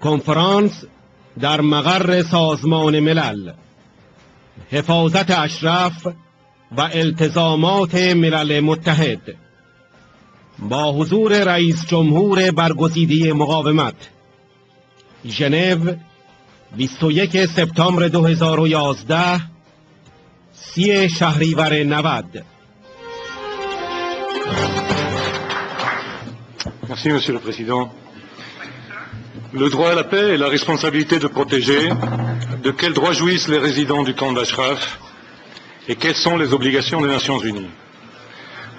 کنفرانس در مقر سازمان ملل، حفاظت اشراف و التزامات ملل متحد، با حضور رئیس جمهور برگزیده مقاومت، ژنو، 21 سپتامبر 2011، 30 شهریور 90. Merci, Monsieur le Président. Le droit à la paix et la responsabilité de protéger, de quels droits jouissent les résidents du camp d'Ashraf et quelles sont les obligations des Nations Unies.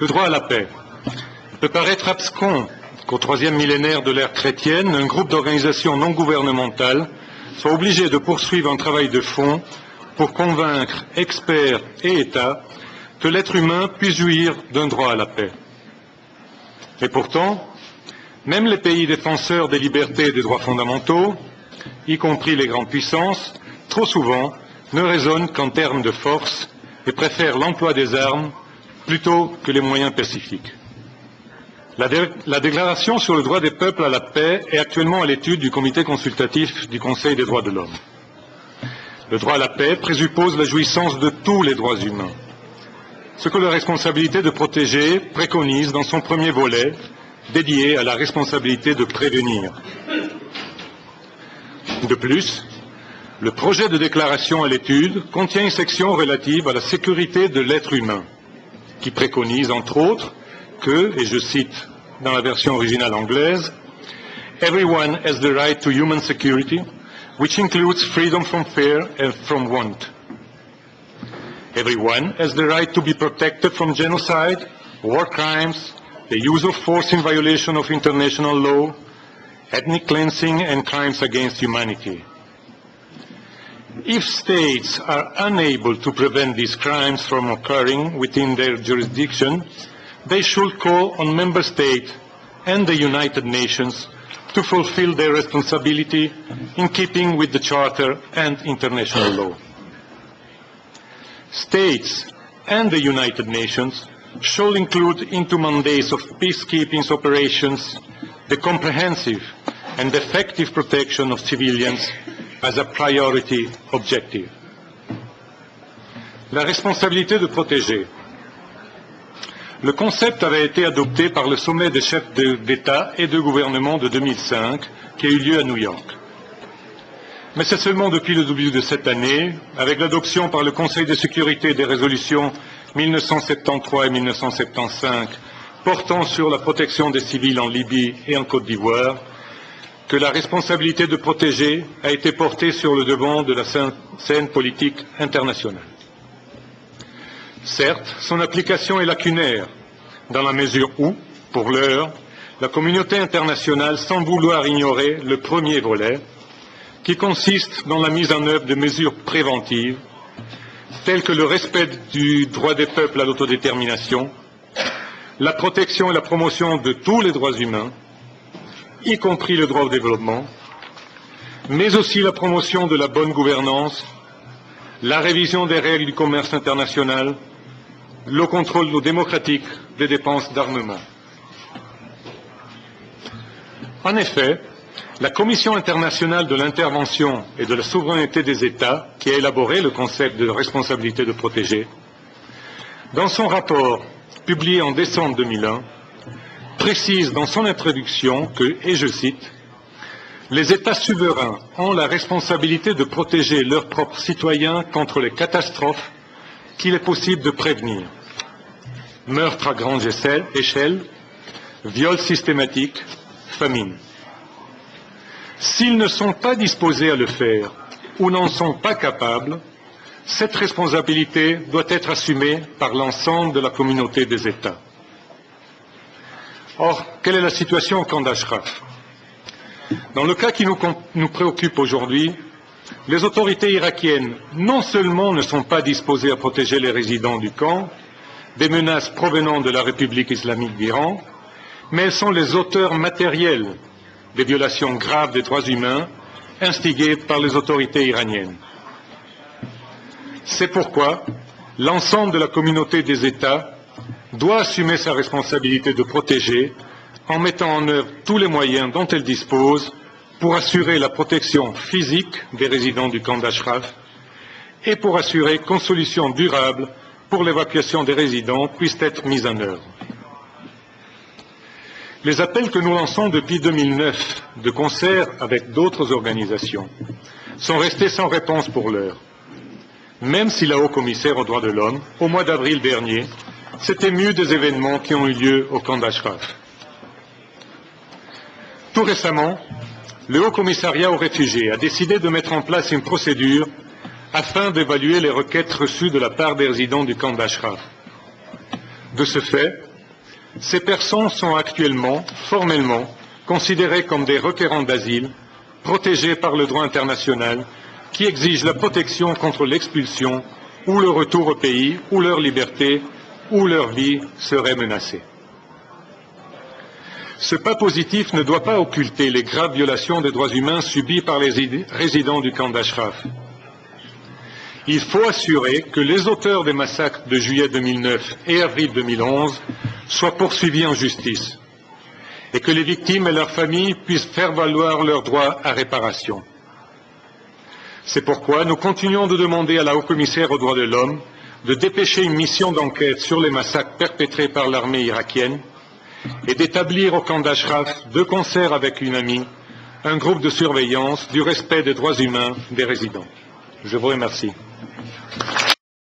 Le droit à la paix peut paraître abscon qu'au troisième millénaire de l'ère chrétienne, un groupe d'organisations non gouvernementales soit obligé de poursuivre un travail de fond pour convaincre experts et États que l'être humain puisse jouir d'un droit à la paix. Et pourtant, même les pays défenseurs des libertés et des droits fondamentaux, y compris les grandes puissances, trop souvent ne raisonnent qu'en termes de force et préfèrent l'emploi des armes plutôt que les moyens pacifiques. La déclaration sur le droit des peuples à la paix est actuellement à l'étude du comité consultatif du Conseil des droits de l'homme. Le droit à la paix présuppose la jouissance de tous les droits humains, ce que la responsabilité de protéger préconise dans son premier volet, dédié à la responsabilité de prévenir. De plus, le projet de déclaration à l'étude contient une section relative à la sécurité de l'être humain, qui préconise entre autres que, et je cite dans la version originale anglaise, « Everyone has the right to human security, which includes freedom from fear and from want. Everyone has the right to be protected from genocide, war crimes, the use of force in violation of international law, ethnic cleansing and crimes against humanity. If states are unable to prevent these crimes from occurring within their jurisdiction, they should call on member states and the United Nations to fulfill their responsibility in keeping with the Charter and international law. States and the United Nations shall include into mandates of peacekeeping operations the comprehensive and effective protection of civilians as a priority objective. La responsabilité de protéger. Le concept avait été adopté par le sommet des chefs d'État et de gouvernement de 2005 qui a eu lieu à New York. Mais c'est seulement depuis le début de cette année, avec l'adoption par le Conseil de sécurité des résolutions 1973 et 1975 portant sur la protection des civils en Libye et en Côte d'Ivoire, que la responsabilité de protéger a été portée sur le devant de la scène politique internationale. Certes, son application est lacunaire, dans la mesure où, pour l'heure, la communauté internationale semble vouloir ignorer le premier volet, qui consiste dans la mise en œuvre de mesures préventives, telles que le respect du droit des peuples à l'autodétermination, la protection et la promotion de tous les droits humains, y compris le droit au développement, mais aussi la promotion de la bonne gouvernance, la révision des règles du commerce international, le contrôle démocratique des dépenses d'armement. En effet, la Commission internationale de l'intervention et de la souveraineté des États, qui a élaboré le concept de responsabilité de protéger, dans son rapport publié en décembre 2001, précise dans son introduction que, et je cite, « Les États souverains ont la responsabilité de protéger leurs propres citoyens contre les catastrophes qu'il est possible de prévenir. Meurtres à grande échelle, viols systématiques, famine. S'ils ne sont pas disposés à le faire ou n'en sont pas capables, cette responsabilité doit être assumée par l'ensemble de la communauté des États. » Or, quelle est la situation au camp d'Ashraf? Dans le cas qui nous préoccupe aujourd'hui, les autorités irakiennes non seulement ne sont pas disposées à protéger les résidents du camp des menaces provenant de la République islamique d'Iran, mais elles sont les auteurs matériels des violations graves des droits humains instigées par les autorités iraniennes. C'est pourquoi l'ensemble de la communauté des États doit assumer sa responsabilité de protéger en mettant en œuvre tous les moyens dont elle dispose pour assurer la protection physique des résidents du camp d'Ashraf et pour assurer qu'une solution durable pour l'évacuation des résidents puisse être mise en œuvre. Les appels que nous lançons depuis 2009, de concert avec d'autres organisations, sont restés sans réponse pour l'heure. Même si la haut-commissaire aux droits de l'homme, au mois d'avril dernier, s'est émue des événements qui ont eu lieu au camp d'Ashraf. Tout récemment, le Haut-Commissariat aux réfugiés a décidé de mettre en place une procédure afin d'évaluer les requêtes reçues de la part des résidents du camp d'Ashraf. De ce fait, ces personnes sont actuellement, formellement, considérées comme des requérants d'asile, protégés par le droit international, qui exige la protection contre l'expulsion ou le retour au pays où leur liberté ou leur vie serait menacée. Ce pas positif ne doit pas occulter les graves violations des droits humains subies par les résidents du camp d'Ashraf. Il faut assurer que les auteurs des massacres de juillet 2009 et avril 2011 soient poursuivis en justice et que les victimes et leurs familles puissent faire valoir leurs droits à réparation. C'est pourquoi nous continuons de demander à la haut-commissaire aux droits de l'homme de dépêcher une mission d'enquête sur les massacres perpétrés par l'armée irakienne et d'établir au camp d'Ashraf, de concert avec une amie, un groupe de surveillance du respect des droits humains des résidents. Je vous remercie.